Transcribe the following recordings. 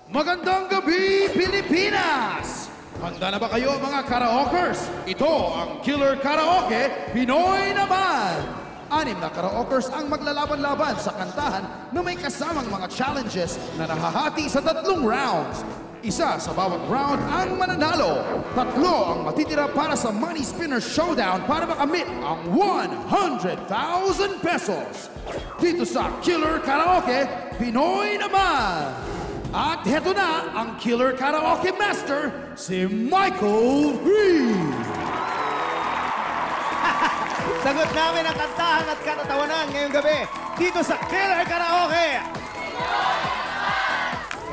Magandang gabi, Pilipinas! Handa na ba kayo mga karaokers? Ito ang Killer Karaoke Pinoy naman! 6 na karaokers ang maglalaban-laban sa kantahan na may kasamang mga challenges na nahahati sa 3 rounds. Isa sa bawat round ang mananalo. 3 ang matitira para sa Money Spinner Showdown para makamit ang 100,000 pesos. Dito sa Killer Karaoke Pinoy naman! At heto na ang Killer Karaoke Master, si Michael V. Sagot namin ang kantahan at katatawanan ngayong gabi dito sa Killer Karaoke!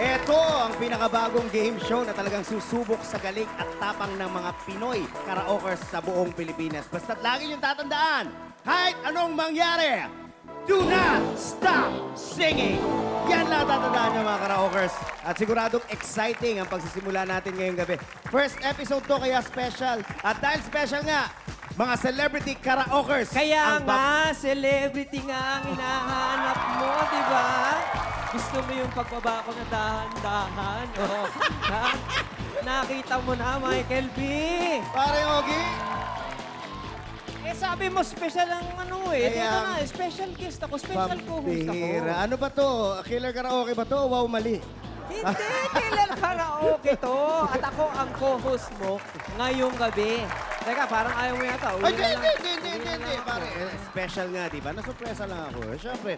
Ito ang pinakabagong game show na talagang susubok sa galing at tapang ng mga Pinoy karaokers sa buong Pilipinas. Basta't lagi niyong tatandaan, kahit anong mangyari, do not stop singing! Yan lang tatandaan niyo mga karaokers. At siguradong exciting ang pagsisimula natin ngayong gabi. First episode to kaya special. At dahil special nga, mga celebrity karaokers. Kaya nga, celebrity nga ang hinahanap mo, di ba? Gusto mo yung pagbaba ko na dahan-dahan? Oh. Ha? Nakita mo na, Michael B. Pare Ogie. Eh, sabi mo, special ang ano eh. Kaya- Dito na, special guest ako, special co-host ako. Pambihira. Ano ba to? Killer Karaoke ba to? Wow, mali. Hindi, kailan karaoke to. At ako ang co-host mo ngayong gabi. Teka, parang ayaw mo yata. Ay, Uwi na lang. hindi, Uwi na lang ako. pare. Special nga, di ba? Nasurpresa lang ako. Siyempre.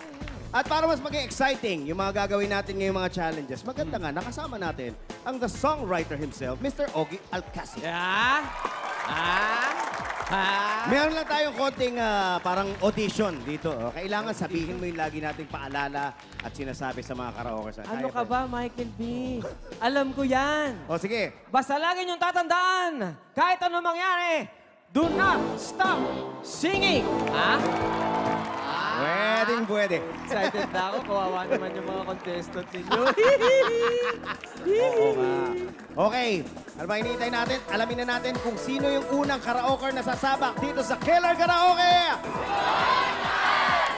At para mas maging exciting yung mga gagawin natin ngayong mga challenges, maganda nga, nakasama natin ang the songwriter himself, Mr. Ogie Alcacid. Yeah? Meron lang tayong konting parang audition dito. Oh. Kailangan sabihin mo yung lagi nating paalala at sinasabi sa mga karaoke. Ano ka ba, Michael B? Alam ko yan. O sige. Basta lagi niyong tatandaan, kahit ano mangyari, do not stop singing. Ha? Pwede. Excited na ako. Kawawa naman yung mga contestants ninyo. Oo nga. Okay. Ano ba hinihintay natin? Alamin na natin kung sino yung unang karaoker na sasabak dito sa Killer Karaoke!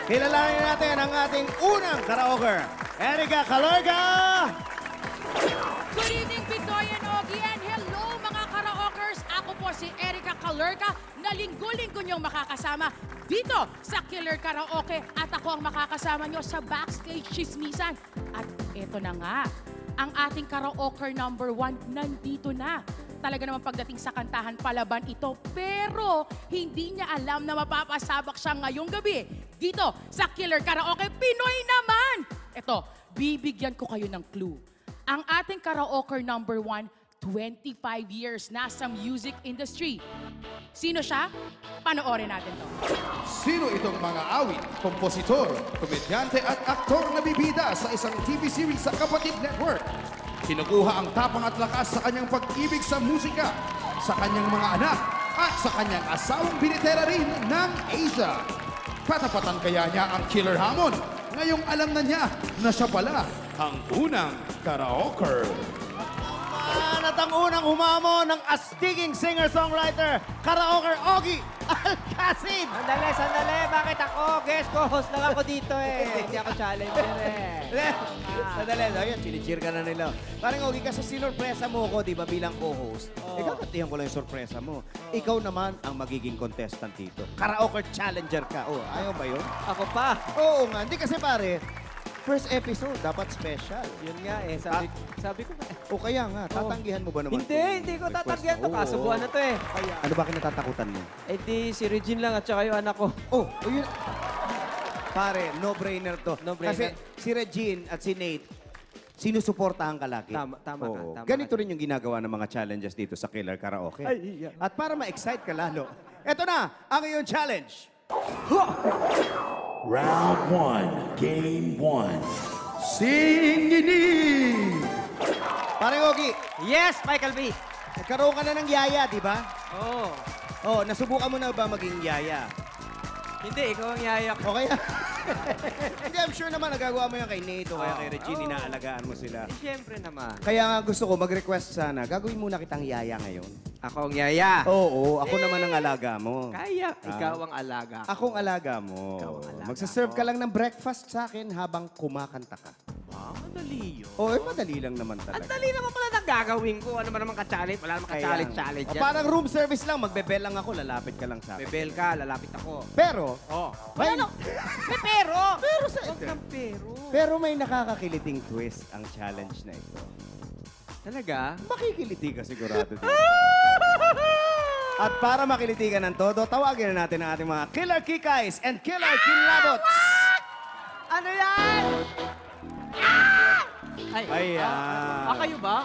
Kilalanin natin ang ating unang karaoker, Erica Calorga! Good evening, Victoria and Ogie, and hello mga karaokers! Ako po si Erica Calorca, na linggo-linggo niyong makakasama dito sa Killer Karaoke at ako ang makakasama niyo sa Backstage Chismisan. At eto na nga, ang ating karaoker number 1 nandito na. Talaga naman pagdating sa kantahan palaban ito, pero hindi niya alam na mapapasabak siya ngayong gabi dito sa Killer Karaoke Pinoy naman! Eto, bibigyan ko kayo ng clue. Ang ating karaoker number 1, 25 years na sa music industry. Sino siya? Panoorin natin to. Sino itong mga awit, kompositor, komedyante at aktor na bibida sa isang TV series sa Kapatid Network? Kinukuha ang tapang at lakas sa kanyang pag-ibig sa musika, sa kanyang mga anak, at sa kanyang asawang binitera rin ng Asia. Patapatan kaya niya ang killer hamon? Ngayong alam na niya na siya pala ang unang karaoker. At ang unang humamo ng astiging singer-songwriter, karaoker Ogie Alcacid! Sandali. Bakit ako? Guest co-host lang ako dito eh. Hindi ako challenger eh. Sandali, ayun, chinicheer ka na nila. Parang Ogie, kasi sinurpresa mo ko, di ba, bilang co-host. Gagatihan ko lang yung sorpresa mo. Ikaw naman ang magiging contestant dito. Karaoke challenger ka. Oh, ayaw ba yun? Ako pa. Oo nga, hindi kasi pare, first episode, dapat special. Yun nga eh. Sabi ko ba? O kaya nga, tatanggihan mo ba naman? Hindi ko tatagyan to. Kasubuan na to eh. Ano ba kinatatakutan mo? Eh di si Regine lang at saka yung anak ko. Oh, yun. Pare, no-brainer to. No-brainer. Kasi si Regine at si Nate, sinusuportahan ka lagi. Tama ka, Oo. tama Ganito ka. rin yung ginagawa ng mga challenges dito sa Killer Karaoke. Ay, iya. At para ma-excite ka lalo, eto na ang iyong challenge. Round 1, Game 1. Singini! Pare Ogie, Yes, Michael B. nagkaroon ka na ng yaya, di ba? Oh. Oh, nasubukan mo na ba maging yaya? Hindi, ikaw ang yayak. Okay. Hindi, I'm sure naman nagagawa mo yan kay Nate o kaya kay Regine, inaalagaan mo sila. Eh, siyempre naman. Kaya nga gusto ko mag-request sana, gagawin muna kitang yaya ngayon. Ako ang yaya. Oo, ako naman ang alaga mo. Kaya, ikaw ang alaga. Ako ang alaga mo. Ikaw ang alaga Magsaserve ko. ka lang ng breakfast sa akin habang kumakanta ka. Wow, Madali yun. Oo, madali lang naman Ang talaga. dali naman pala ng gagawin ko. Ano ba naman ka-challenge? Wala naman ka-challenge O, yan. parang room service lang, magbebel lang ako, lalapit ka lang sa akin. Bebel ka, lalapit ako. Pero, Oh. may, May pero! pero, sa, Huwag ng pero. pero may nakakakiliting twist ang challenge na ito. Talaga? Makikiliti ka sigurado dito. At para makiliti ka ng todo, tawagin na natin ang ating mga Killer Kikays and Killer Kilabots. Ano yan? Ay, Ayan. kayo ba?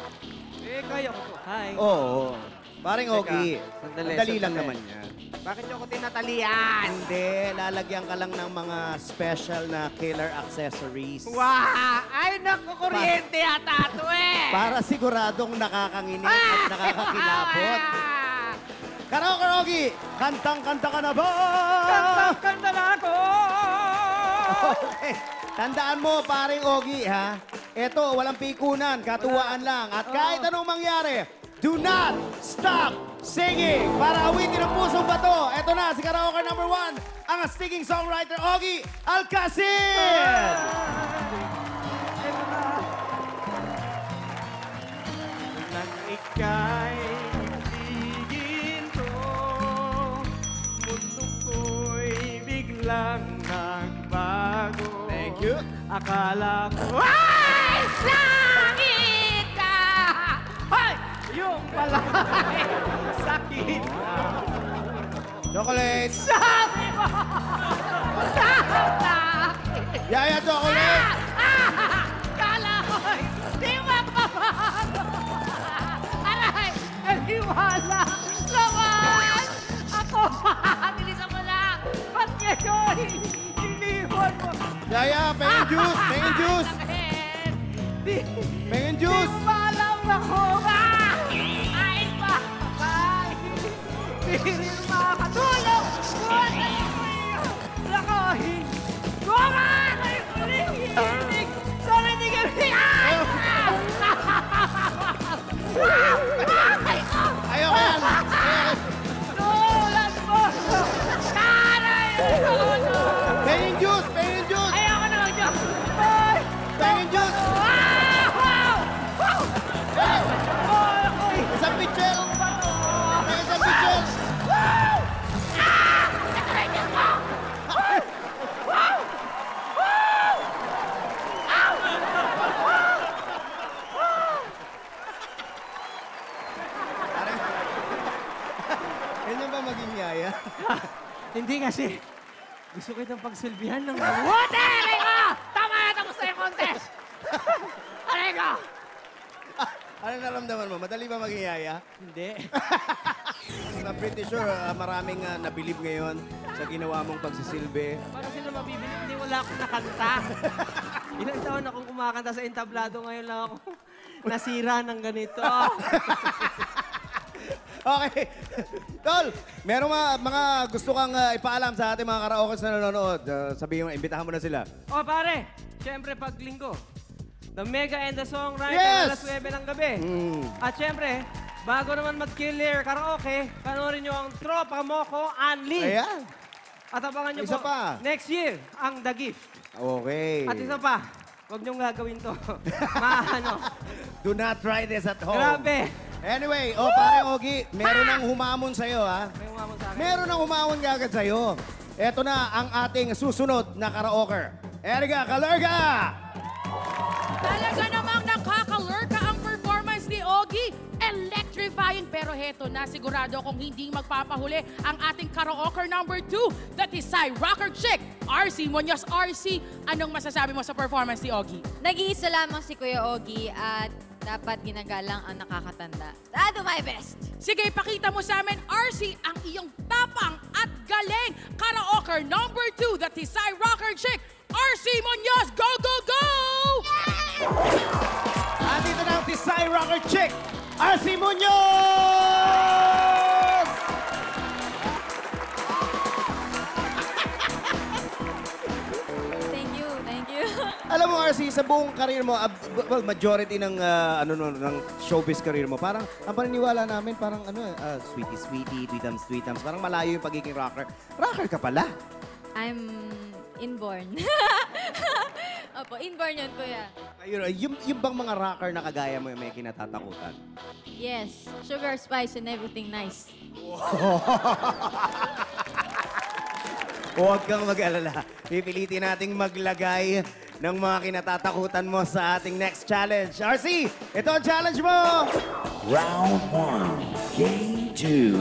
Eh, kaya ko to. Hi. Oo. Paring Teka, Ogie, sandali, madali lang sandali. naman yan. Bakit niyo ako tinatalian? Hindi, lalagyan ka lang ng mga special na killer accessories. Wow! Ay, naku, kuryente yata ito eh! Para siguradong nakakakinig at nakakakilabot. Karaoke, Ogie! Kantang-kanta ka na ba? Kantang-kanta na ako! Okay. Tandaan mo, paring Ogie, ha? Ito, walang pikunan, katuwaan lang. At kahit anong mangyari, do not stop singing para awitin ang pusong bato. Ito na, si karaoke number 1, ang singing songwriter, Ogie Alcacid! Nang ika'y ibigin ko, mundo ko'y biglang nagbago. Thank you. Akala ko, ay, sakit ka! Ay, yung pala, sakit ka. Chocolate! Sabi mo, sakit! Yaya Chocolate! Kala ko'y di magbabago. Aray, naniwala naman. Ako, bilisan mo lang. Ba't ngayon, iniwan mo? Yaya, pengen juice! Pengen juice! Di, Pengen juice! di malam ako. Ay, pakakain. Di rin makatulog. Lakahin. Gumaan! Ay, ulihinig. Sana hindi ka Ayaw ka yan! Tulad mo! Taray! Pengen juice! Pengen juice! Ayoko na mag-job! Bye! Pengen juice! Wow! Wow! Wow! Isang pitcher! Pengen isang pitcher! Ganyan ba maging yaya? Hindi kasi. Gusto kitang pagsilbihan ng mabuti! Aray ko! Tama na! Tapos na yung contest! Aray ko! Ano naramdaman mo? Madali ba maging yaya? Hindi. I'm pretty sure maraming nabilib ngayon sa ginawa mong pagsisilbi. Para sila mabibili, hindi wala akong nakanta. Ilang taon akong kumakanta sa entablado, ngayon lang ako nasira ng ganito. Okay. Tol, merong mga gusto kang ipaalam sa ating mga karaokers na nanonood. Sabihin mo, imbitahan mo na sila. O pare, syempre pag linggo, The Mega and the Songwriter, Yes! alas 9 ng gabi. At syempre, bago naman mag-killer karaoke, panoorin nyo ang Tropa Moco Unli. Ayan. At abangan nyo Isa po, pa. next year, ang The Gift. Okay. At isa pa, huwag nyong gagawin to. Maano. Do not try this at home. Grabe. Anyway, pare Ogie, meron nang humamon sa'yo, ha? May umamon sa akin. Meron nang humamon agad sa'yo. Ito na ang ating susunod na karaoker. Erika Kalerga! Talaga namang nakakalurka ang performance ni Ogie. Electrifying. Pero heto na, sigurado kung hindi magpapahuli ang ating karaoke number 2, the Tisay Rocker Chick, RC Munoz. RC, anong masasabi mo sa performance ni Ogie? Nag-iisa lamang si Kuya Ogie at dapat ginagalang ang nakakatanda. I'll do my best. Sige, pakita mo sa amin, RC, ang iyong tapang at galing. Karaoke number 2, the Tisay Rocker Chick, RC Munoz. Go, go, go! Andito na ang Tisay Rocker Chick, RC Munoz! Thank you, thank you. Alam mo, RC, sa buong career mo, well, majority ng, ng showbiz career mo, parang ang paniniwala namin, parang sweetie-sweetie, tweetums-tweetums, parang malayo yung pagiging rocker. Rocker ka pala. I'm inborn. Opo, inborn yun, kuya. Ayun, yung bang mga rocker na kagaya mo yung may kinatatakutan? Yes, sugar, spice, and everything nice. Huwag kang mag-alala. Pipilitin nating maglagay ng mga kinatatakutan mo sa ating next challenge. RC, ito ang challenge mo! Round 1, Game 2.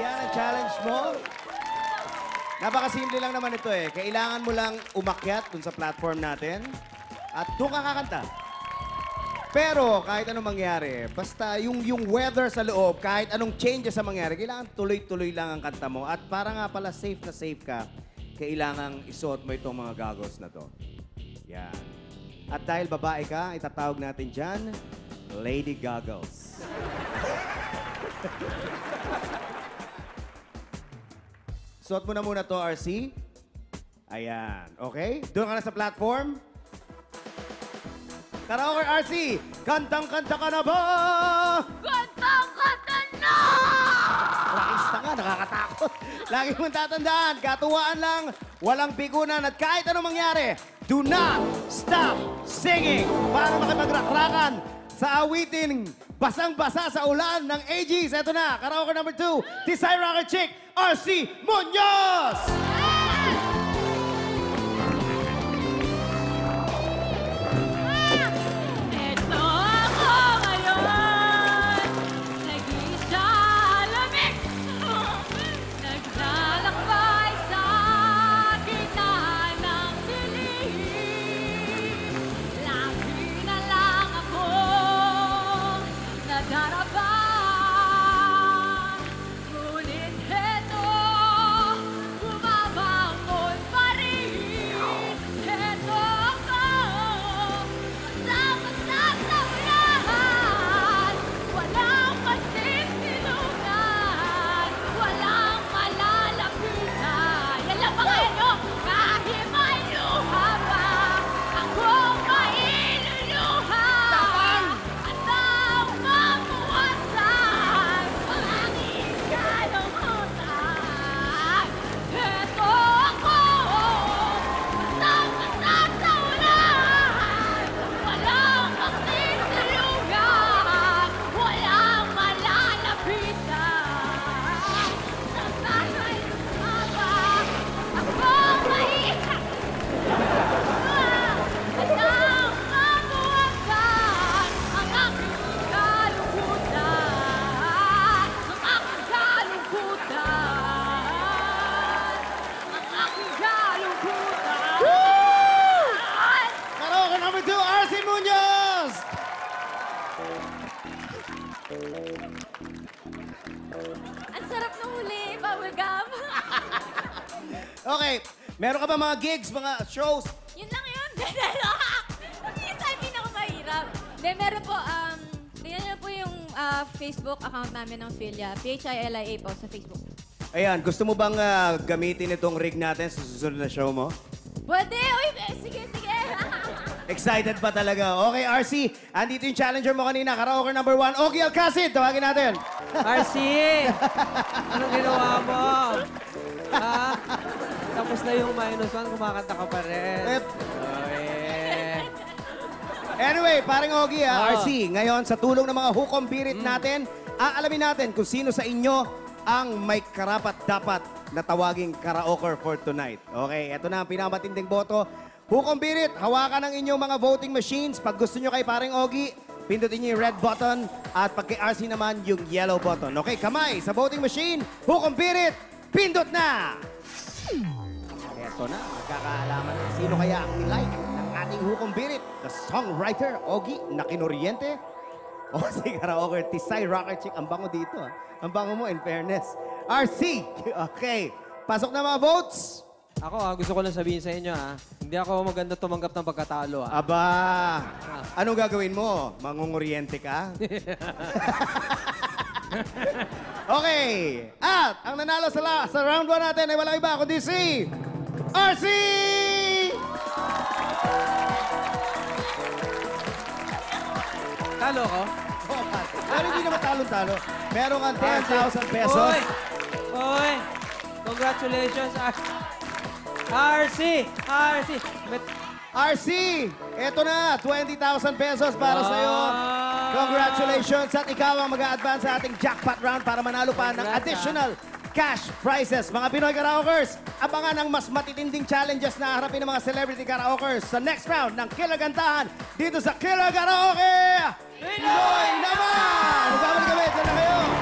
Yan ang challenge mo. Napakasimple lang naman ito eh. Kailangan mo lang umakyat dun sa platform natin at doon ka kakanta. Pero kahit anong mangyari, basta yung weather sa loob, kahit anong changes sa mangyari, kailangan tuloy-tuloy lang ang kanta mo. At para nga pala safe na safe ka, kailangan isuot mo itong mga goggles na to. Yan. At dahil babae ka, itatawag natin dyan, Lady Goggles. Suot mo na muna to, RC. Ayan. Okay? Doon ka na sa platform. Karaoke RC, kantang-kanta ka na ba? Kantang-kanta na! Rakista ka, nakakatakot. Lagi mong tatandaan, katuwaan lang, walang pikunan at kahit anong mangyari, do not stop singing para makipagrakrakan sa awitin basang-basa sa ulan ng AGs. Ito na, karaoke number 2, Tisay Rocker Chick, RC Munoz! Ito ako ngayon, nag-iisa lamig, naglalakbay sa gitna ng dilim. Lagi na lang ako nadaraba, ngunit heto, bumabangon pa rin. Heto ako, basta-basta sa ulan, walang masinsinugan, walang malalapitan. Yan lang ba kayo, no? Kahit may luha pa, ako mailuluha. At ang mabuhasan, ang aking kalungkutan. Heto ako, basta-basta sa ulan, walang magsisilungan, walang malalapitan. Sa sana'y lumaba, ako maiiyak. At ang mabuhasan, ang aking kalungkutan. Ang aking kalungkutan. Ang aking kalungkutan. Karaoke number 2, RC Munoz! Ang sarap ng huli, bubblegum. Okay, meron ka ba mga gigs, mga shows? Yun lang yun. Yun sa pinakamahirap. Then meron po, tingnan niyo po yung Facebook account namin ng Philia. PHILIA po sa Facebook. Ayan, gusto mo bang gamitin itong rig natin sa susunod na show mo? Pwede! Uy, sige, sige. Excited pa talaga. Okay, RC, andito yung challenger mo kanina. Karaoke number 1, Ogie Alcacid. Tawagin natin. RC! Anong ginawa mo? Ha? Tapos na yung -1, kumakanta ka pa rin. Ep. Okay. Anyway, paring Ogie, Oo. RC, ngayon sa tulong ng mga hukom birit natin, aalamin natin kung sino sa inyo ang may karapat-dapat na tawaging karaoke for tonight. Okay, eto na ang pinakamatinding boto. Hukom birit, hawakan ang inyong mga voting machines. Pag gusto nyo kay paring Ogie, pindutin nyo yung red button at pag kay RC naman, yung yellow button. Okay, kamay sa voting machine. Hukom birit, pindot na! Eto na, magkakaalaman na sino kaya ang nilike ng ating hukom birit. The songwriter, Ogie, na kinoriente. O si karaoke, Tisay Rocker Chick. Ang bango dito, ah. Ang bango mo, in fairness. RC, okay. Pasok na mga votes. Ako, gusto ko lang sabihin sa inyo, hindi ako maganda tumanggap ng pagkatalo, Aba, anong gagawin mo? Mangunguriente ka? Okay. At ang nanalo sa round 1 natin ay walang iba kundi si RC! Talo ko? Pero hindi naman talon-talo. Meron kang 10,000 pesos. Oy! Oy! Congratulations, RC. RC! RC, eto na, 20,000 pesos para Wow. sa'yo. Congratulations at ikaw ang mag-a-advance sa ating jackpot round para manalo pa ng Congrats, additional cash prizes. Mga Pinoy Karaokers, abangan ang mas matitinding challenges na harapin ng mga celebrity karaokers sa next round ng Killer Kantahan dito sa Killer Karaoke! Pinoy naman! Magbabalik kami, dyan na kayo!